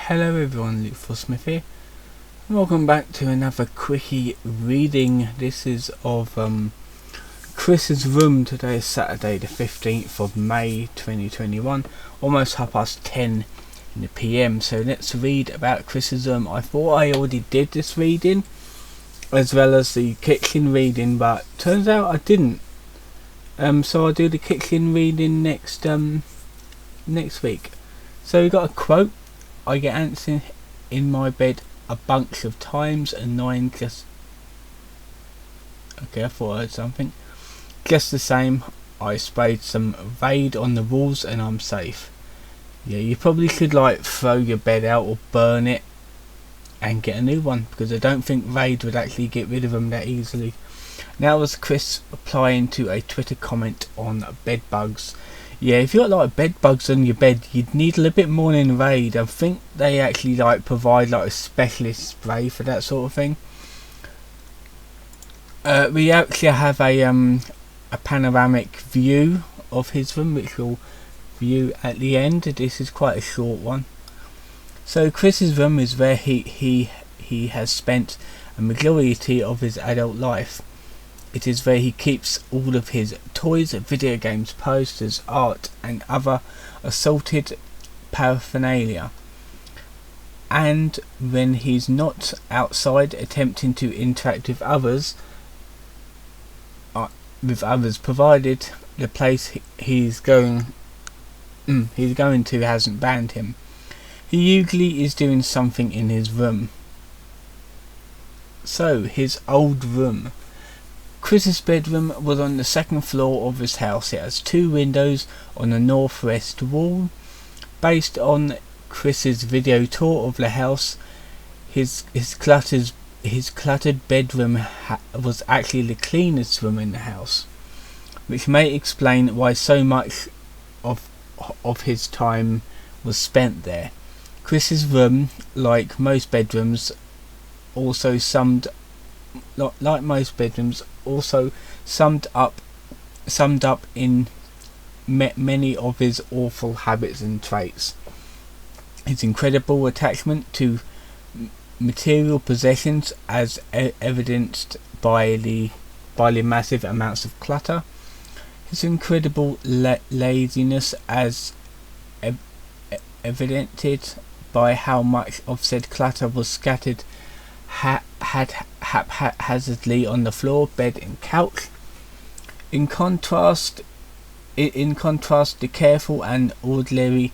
Hello everyone, Luke Smith here, and welcome back to another quickie reading. This is of Chris's Room. Today is Saturday the 15th of May 2021, almost 10:30 in the PM. So let's read about Chris's Room. I thought I already did this reading as well as the kitchen reading, but turns out I didn't. So I'll do the kitchen reading next week. So we got a quote. I get ants in my bed a bunch of times and 9 just... Okay, I thought I heard something. Just the same, I sprayed some Raid on the walls and I'm safe. Yeah, you probably should like throw your bed out or burn it and get a new one, because I don't think Raid would actually get rid of them that easily. Now was Chris replying to a Twitter comment on bed bugs. Yeah, if you got like bed bugs on your bed, you'd need a little bit more than Raid. I think they actually like provide like a specialist spray for that sort of thing. We actually have a panoramic view of his room, which we'll view at the end. This is quite a short one. So Chris's room is where he has spent a majority of his adult life. It is where he keeps all of his toys, video games, posters, art and other assorted paraphernalia. And when he's not outside attempting to interact with others, provided the place he's going to hasn't banned him, he usually is doing something in his room. So his old room. Chris's bedroom was on the second floor of his house. It has 2 windows on the northwest wall. Based on Chris's video tour of the house, his cluttered bedroom was actually the cleanest room in the house, which may explain why so much of his time was spent there. Chris's room, like most bedrooms, also summed up in many of his awful habits and traits. His incredible attachment to material possessions, as evidenced by the massive amounts of clutter. His incredible laziness, as evidenced by how much of said clutter was scattered haphazardly on the floor, bed and couch. In contrast, the careful and orderly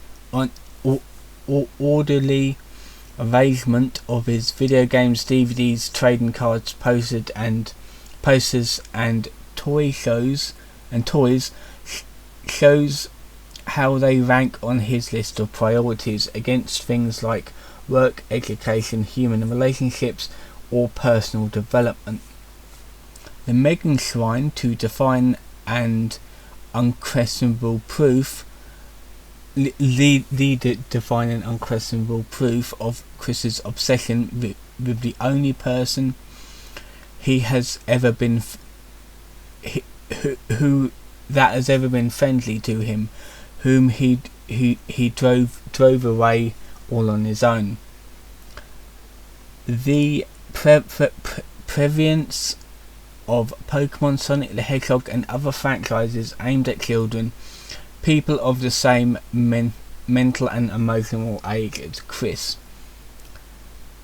arrangement of his video games, DVDs, trading cards, posters and toys shows how they rank on his list of priorities against things like work, education, human relationships or personal development. The Megan Shrine to define and unquestionable proof define and unquestionable proof of Chris's obsession with the only person he has ever been who has ever been friendly to him, whom he drove away all on his own. The prevalence of Pokemon, Sonic the Hedgehog and other franchises aimed at children, people of the same mental and emotional age as Chris.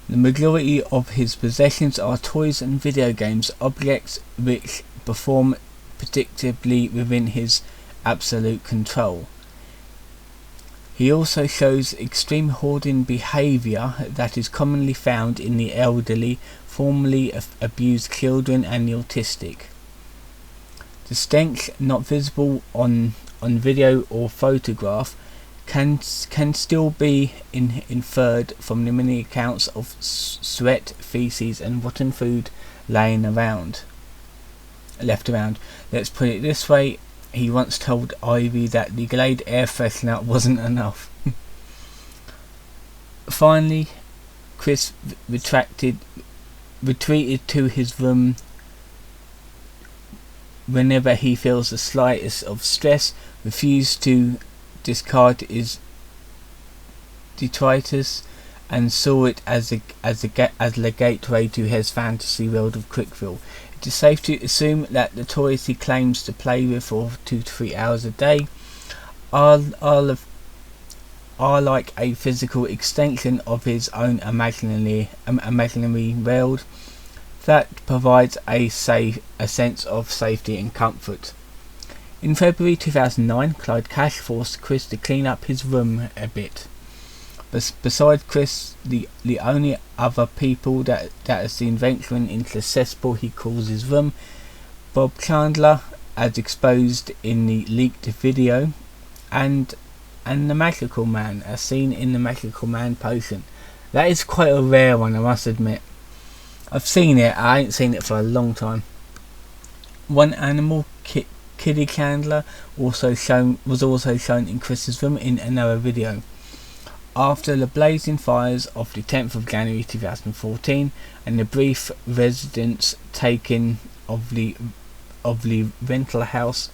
The majority of his possessions are toys and video games, objects which perform predictably within his absolute control. He also shows extreme hoarding behaviour that is commonly found in the elderly, formerly abused children and the autistic. The stench, not visible on video or photograph, can still be inferred from the many accounts of sweat, feces and rotten food left around. Let's put it this way. He once told Ivy that the Glade air freshener wasn't enough. Finally, Chris retreated to his room whenever he feels the slightest of stress, refused to discard his detritus and saw it as the gateway to his fantasy world of Crickville. It is safe to assume that the toys he claims to play with for 2 to 3 hours a day are like a physical extension of his own imaginary world that provides a sense of safety and comfort. In February 2009, Clyde Cash forced Chris to clean up his room a bit. Besides Chris, the only other people that has seen venturing into the cesspool he calls his room, Bob Chandler, as exposed in the leaked video, and the Magical Man, as seen in the Magical Man potion. That is quite a rare one, I must admit. I've seen it, I ain't seen it for a long time. One animal, Kitty Chandler, was also shown in Chris's room in another video. After the blazing fires of the 10th of January 2014 and the brief residence taking of the rental house,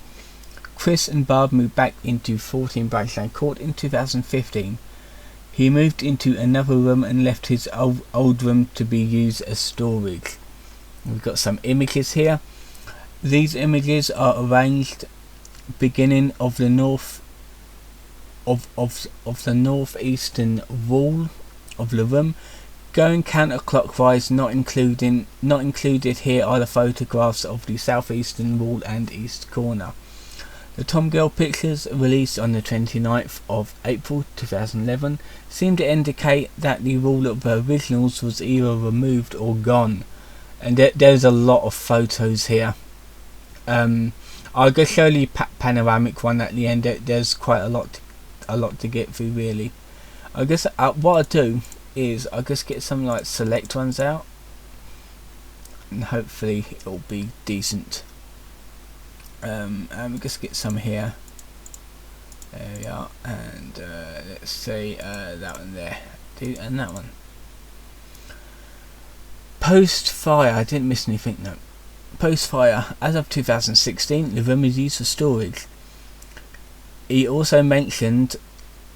Chris and Barb moved back into 14 Braxland Court in 2015. He moved into another room and left his old room to be used as storage. We've got some images here. These images are arranged beginning of the the northeastern wall of the room, going counterclockwise. Not included here are the photographs of the southeastern wall and east corner. The Tom Girl pictures, released on the 29th of April 2011, seem to indicate that the wall of the originals was either removed or gone. And there's a lot of photos here. I'll just show you panoramic one at the end. There's quite a lot to get through, really. I guess what I do is I just get some like select ones out, and hopefully it'll be decent. And we just get some here. There we are, and let's say that one there, and that one. Post fire, I didn't miss anything. No. Post fire, as of 2016, the room is used for storage. He also mentioned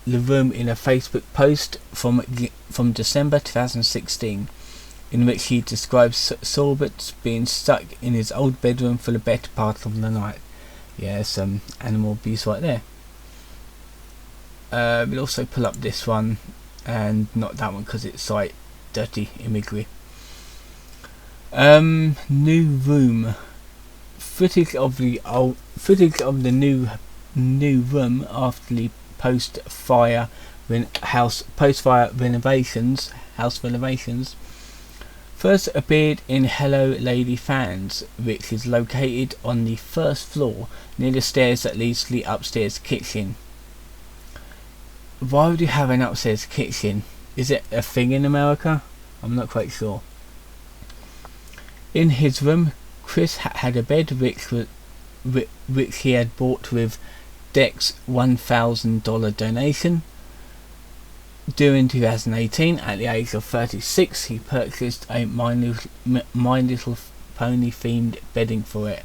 the room in a Facebook post from December 2016, in which he describes Sorbet being stuck in his old bedroom for the better part of the night. Yeah, some animal abuse right there. We'll also pull up this one, and not that one because it's like dirty imagery. New room. Footage of the new room after the post-fire renovations. First appeared in Hello Lady Fans, which is located on the first floor near the stairs that leads to the upstairs kitchen. Why would you have an upstairs kitchen? Is it a thing in America? I'm not quite sure. In his room, Chris had a bed which he had bought with Deck's $1,000 donation. During 2018, at the age of 36, he purchased a My Little Pony themed bedding for it.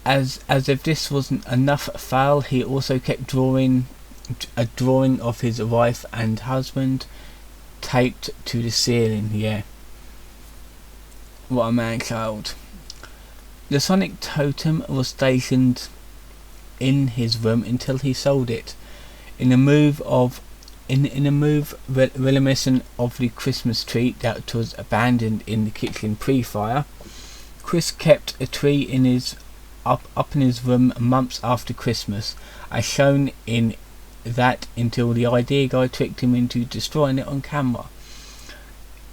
As if this wasn't enough foul, he also kept a drawing of his wife and husband taped to the ceiling. Yeah. What a man-child. The Sonic totem was stationed in his room until he sold it. In a move reminiscent of the Christmas tree that was abandoned in the kitchen pre-fire, Chris kept a tree up in his room months after Christmas, as shown in that until the idea guy tricked him into destroying it on camera.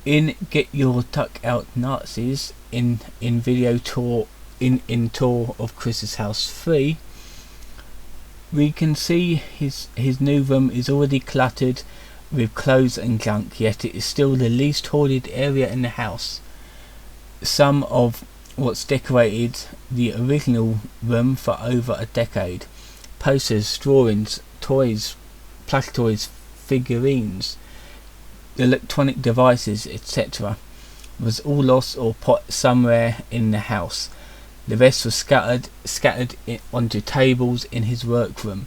In Get Your Tuck Out Nazis, in video tour in Tour of Chris's House 3, we can see his new room is already cluttered with clothes and junk, yet it is still the least hoarded area in the house. Some of what's decorated the original room for over a decade: posters, drawings, toys, plush toys, figurines, electronic devices, etc., was all lost or put somewhere in the house. The rest was scattered onto tables in his workroom.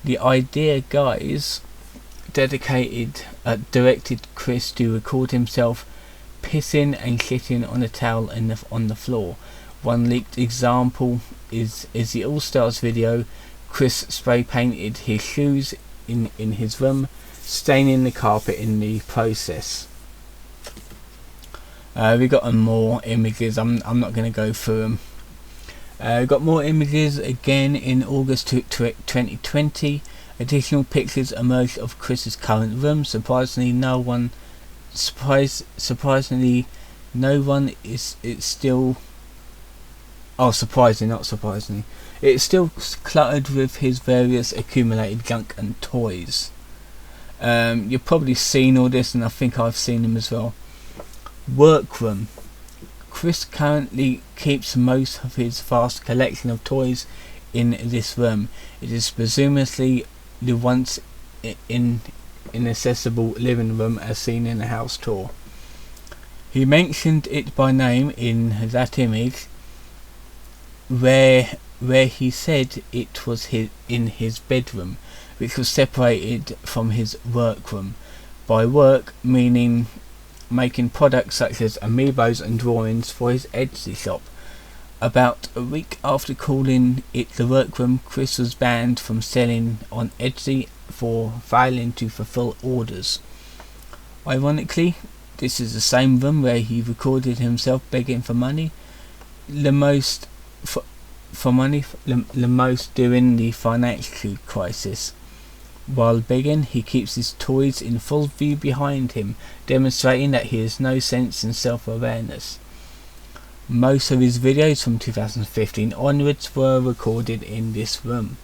The idea guys directed Chris to record himself pissing and shitting on a towel on the floor. One leaked example is the All Stars video. Chris spray painted his shoes in his room, staining the carpet in the process. We got more images. I'm not going to go through them. We got more images again in August 2020. Additional pictures emerged of Chris's current room. Surprisingly, no one is. It's still. Oh, surprisingly, not surprisingly. It's still cluttered with his various accumulated junk and toys. You've probably seen all this, and I think I've seen them as well. Workroom. Chris currently keeps most of his vast collection of toys in this room. It is presumably the once inaccessible living room as seen in the house tour. He mentioned it by name in that image, where he said it was in his bedroom, which was separated from his workroom. By work, meaning making products such as amiibos and drawings for his Etsy shop. About a week after calling it the workroom, Chris was banned from selling on Etsy for failing to fulfill orders. Ironically, this is the same room where he recorded himself begging for money, the most during the financial crisis. While begging, he keeps his toys in full view behind him, demonstrating that he has no sense and self-awareness. Most of his videos from 2015 onwards were recorded in this room.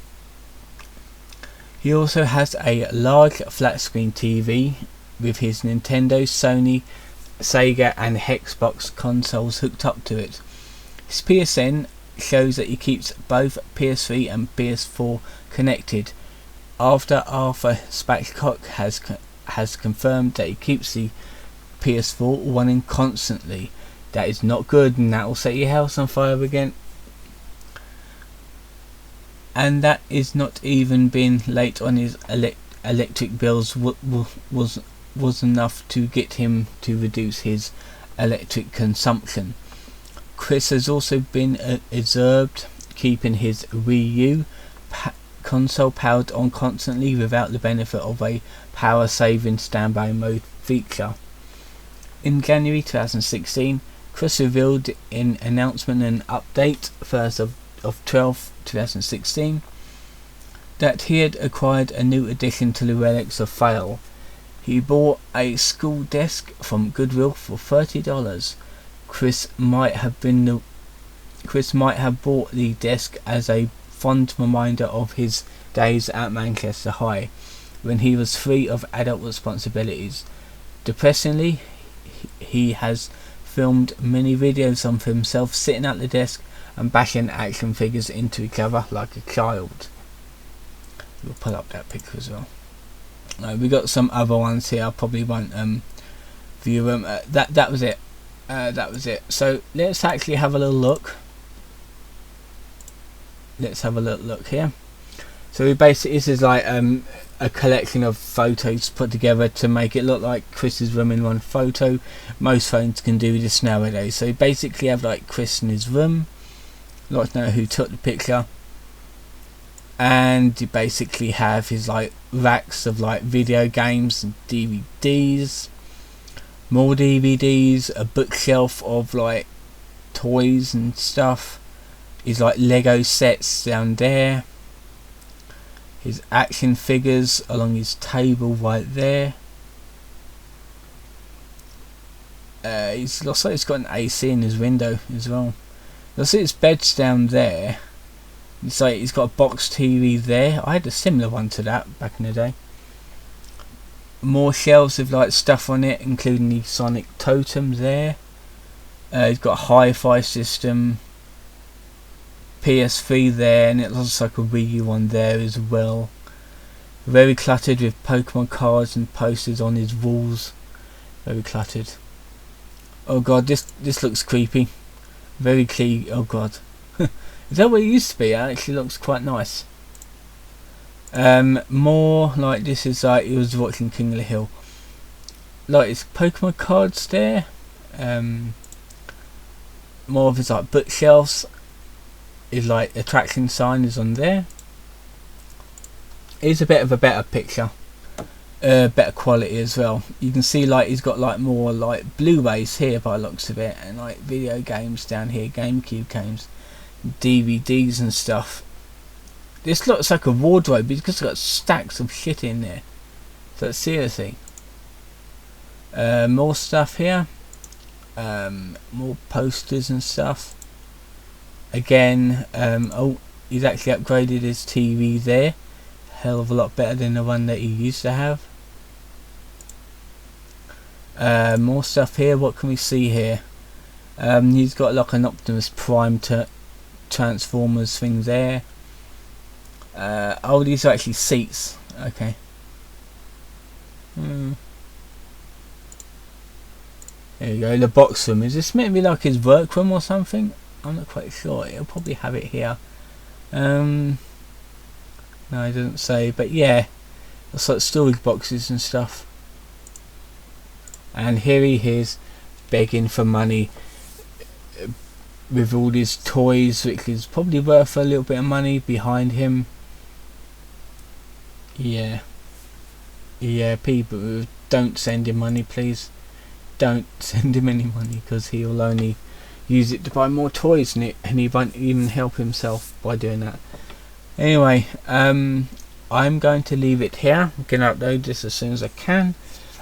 He also has a large flat screen TV with his Nintendo, Sony, Sega and Xbox consoles hooked up to it. His PSN shows that he keeps both PS3 and PS4 connected. After Arthur Spatchcock has confirmed that he keeps the PS4 running constantly. That is not good, and that will set your house on fire again. And that is not even being late on his electric bills was enough to get him to reduce his electric consumption. Chris has also been observed keeping his Wii U console powered on constantly without the benefit of a power saving standby mode feature. In January 2016, Chris revealed in announcement and update 1st of 12th 2016 that he had acquired a new addition to the relics of Fail. He bought a school desk from Goodwill for $30. Chris might have bought the desk as a fond reminder of his days at Manchester High, when he was free of adult responsibilities. Depressingly, he has filmed many videos of himself sitting at the desk and bashing action figures into each other like a child. We'll put up that picture as well. We got some other ones here. I probably won't view them. That was it. That was it. So let's actually have a little look. Let's have a little look here. So basically this is like a collection of photos put together to make it look like Chris's room in one photo. Most phones can do this nowadays. So you basically have like Chris in his room. I'd like to know who took the picture. And you basically have his like racks of like video games and DVDs, more DVDs, a bookshelf of like toys and stuff. His like Lego sets down there. His action figures along his table right there. He's looks like he's got an AC in his window as well. Looks like his bed's down there. It's like he's got a box TV there. I had a similar one to that back in the day. More shelves with like stuff on it, including the Sonic totem there. He's got a hi-fi system. PS3 there, and it looks like a Wii U one there as well. Very cluttered with Pokemon cards and posters on his walls. Very cluttered. Oh god, this looks creepy. Very clean. Oh god. Is that what it used to be? It actually looks quite nice. More like this is like he was watching King of the Hill. Like his Pokemon cards there. More of his like bookshelves. His like attraction sign is on there. It's a bit of a better picture. Better quality as well. You can see like he's got like more like Blu-rays here by the looks of it, and like video games down here, GameCube games, DVDs and stuff. This looks like a wardrobe because it's got stacks of shit in there. So seriously. More stuff here. More posters and stuff. Again, oh, he's actually upgraded his TV there. Hell of a lot better than the one that he used to have. More stuff here. What can we see here? He's got like an Optimus Prime Transformers thing there. Oh, these are actually seats. Okay. There you go. The box room. Is this meant to be like his workroom or something? I'm not quite sure. He'll probably have it here. No, it doesn't say. But yeah, it's like storage boxes and stuff. And here he is begging for money with all his toys, which is probably worth a little bit of money behind him. Yeah, people, don't send him money, please. Don't send him any money, because he will only use it to buy more toys, and he won't even help himself by doing that. Anyway, I'm going to leave it here. I'm going to upload this as soon as I can.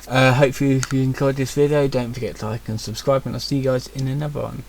Hopefully if you enjoyed this video, don't forget to like and subscribe, and I'll see you guys in another one.